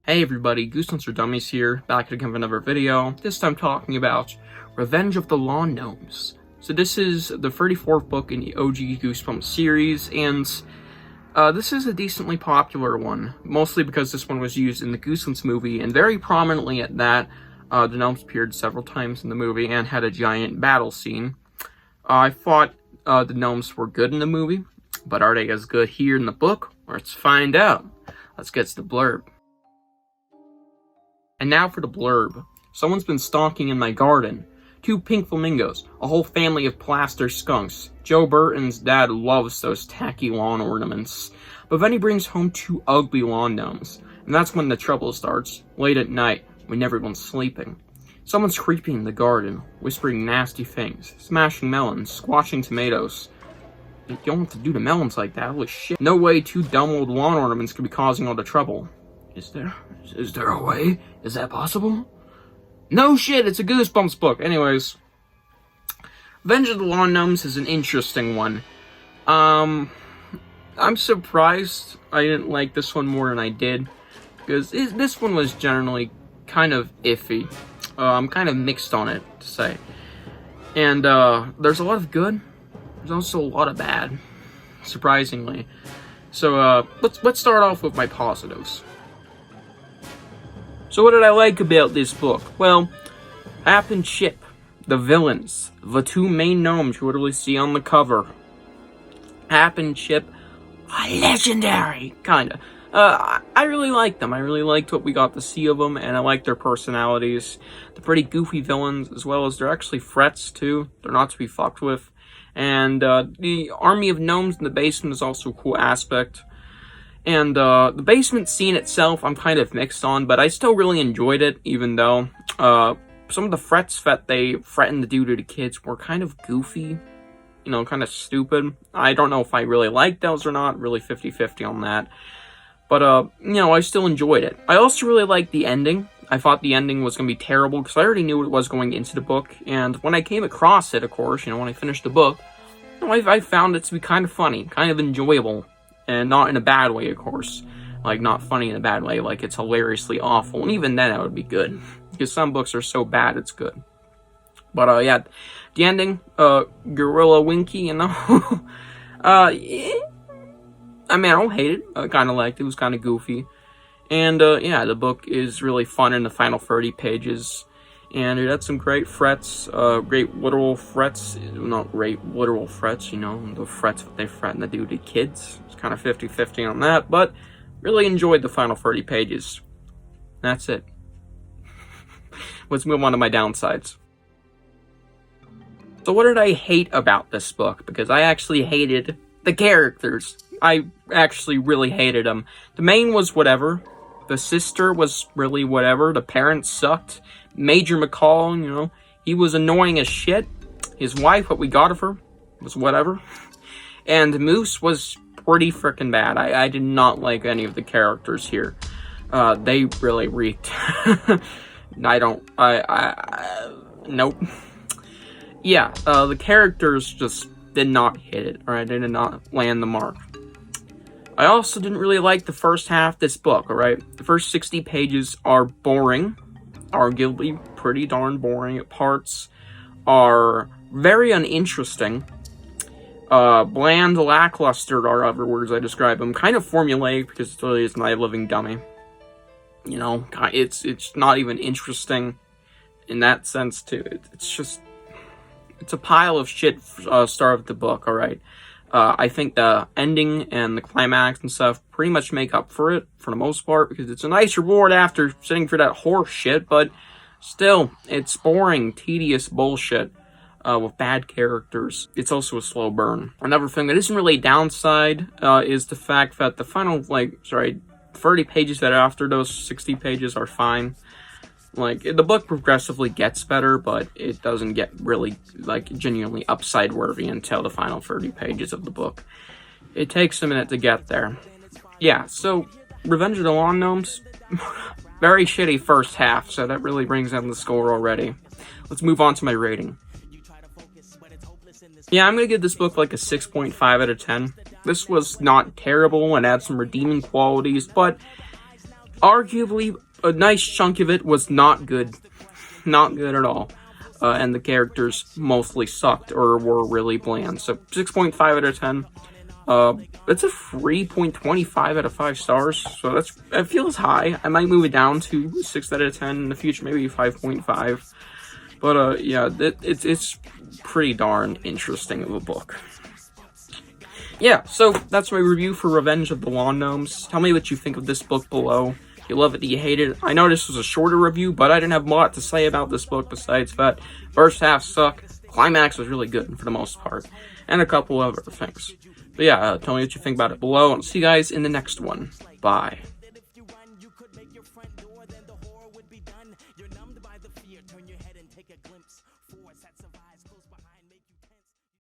Hey everybody, Goosebumps for Dummies here, back again with another video. This time talking about Revenge of the Lawn Gnomes. So this is the 34th book in the OG Goosebumps series, and this is a decently popular one, mostly because this one was used in the Goosebumps movie, and very prominently at that. The gnomes appeared several times in the movie and had a giant battle scene. I thought the gnomes were good in the movie, but are they as good here in the book? Let's find out. Let's get to the blurb. And now for the blurb. Someone's been stalking in my garden. 2 pink flamingos, a whole family of plaster skunks. Joe Burton's dad loves those tacky lawn ornaments. But then he brings home 2 ugly lawn gnomes. And that's when the trouble starts, late at night, when everyone's sleeping. Someone's creeping in the garden, whispering nasty things, smashing melons, squashing tomatoes. You don't have to do the melons like that, holy shit. No way 2 dumb old lawn ornaments could be causing all the trouble. Is there a way? Is that possible? No shit, it's a Goosebumps book. Anyways, Revenge of the Lawn Gnomes is an interesting one. I'm surprised I didn't like this one more than I did, because this one was generally kind of iffy. I'm kind of mixed on it, to say. And there's a lot of good, there's also a lot of bad, surprisingly. So let's start off with my positives. So what did I like about this book? Well, Hap and Chip, the villains, the 2 main gnomes you literally see on the cover. Hap and Chip are legendary, kinda. I really liked them. I really liked what we got to see of them, and I liked their personalities. They're pretty goofy villains, as well as they're actually threats, too. They're not to be fucked with. And the army of gnomes in the basement is also a cool aspect. And the basement scene itself, I'm kind of mixed on, but I still really enjoyed it, even though some of the threats that they threatened to do to the kids were kind of goofy, you know, kind of stupid. I don't know if I really liked those or not, really 50-50 on that. But, you know, I still enjoyed it. I also really liked the ending. I thought the ending was going to be terrible, because I already knew what it was going into the book, and when I came across it, of course, you know, when I finished the book, you know, I found it to be kind of funny, kind of enjoyable. And not in a bad way, of course. Like, not funny in a bad way, like it's hilariously awful. And even then, that would be good. Because some books are so bad, it's good. But, yeah, the ending, Gorilla Winky, you know? Yeah. I mean, I don't hate it. I kind of liked it. It was kind of goofy. And, yeah, the book is really fun in the final 30 pages. And it had some great threats, great literal threats, not great literal threats, you know, the threats that they threaten to do to kids. It's kind of 50-50 on that, but really enjoyed the final 30 pages. That's it. Let's move on to my downsides. So what did I hate about this book? Because I actually hated the characters. I actually really hated them. The main was whatever. The sister was really whatever. The parents sucked. Major McCall, you know, he was annoying as shit. His wife, what we got of her, was whatever. And Moose was pretty freaking bad. I did not like any of the characters here. They really reeked. Nope. Yeah, the characters just did not hit it, alright? They did not land the mark. I also didn't really like the first half of this book, alright? The first 60 pages are boring. Arguably pretty darn boring at parts, are very uninteresting, bland, lackluster are other words I describe them, kind of formulaic, because it really is not a living dummy, you know, it's not even interesting in that sense, too. It's a pile of shit, start of the book, alright. I think the ending and the climax and stuff pretty much make up for it, for the most part, because it's a nice reward after sitting for that horse shit, but still, it's boring, tedious bullshit with bad characters. It's also a slow burn. Another thing that isn't really a downside is the fact that the final, 30 pages that are after those 60 pages are fine. Like, the book progressively gets better, but it doesn't get really, genuinely upside-worthy until the final 30 pages of the book. It takes a minute to get there. Yeah, so, Revenge of the Lawn Gnomes, very shitty first half, so that really brings down the score already. Let's move on to my rating. Yeah, I'm gonna give this book, a 6.5 out of 10. This was not terrible and had some redeeming qualities, but arguably, a nice chunk of it was not good. Not good at all. And the characters mostly sucked or were really bland. So 6.5 out of 10. It's a 3.25 out of 5 stars. So it feels high. I might move it down to 6 out of 10 in the future, maybe 5.5. But yeah, it's pretty darn interesting of a book. Yeah, so that's my review for Revenge of the Lawn Gnomes. Tell me what you think of this book below. Do you love it? Do you hate it? I know this was a shorter review, but I didn't have a lot to say about this book besides that first half sucked, climax was really good for the most part, and a couple of other things. But yeah, tell me what you think about it below, and I'll see you guys in the next one. Bye. You're numbed by the fear, turn your head and take a glimpse. Four sets of eyes close behind.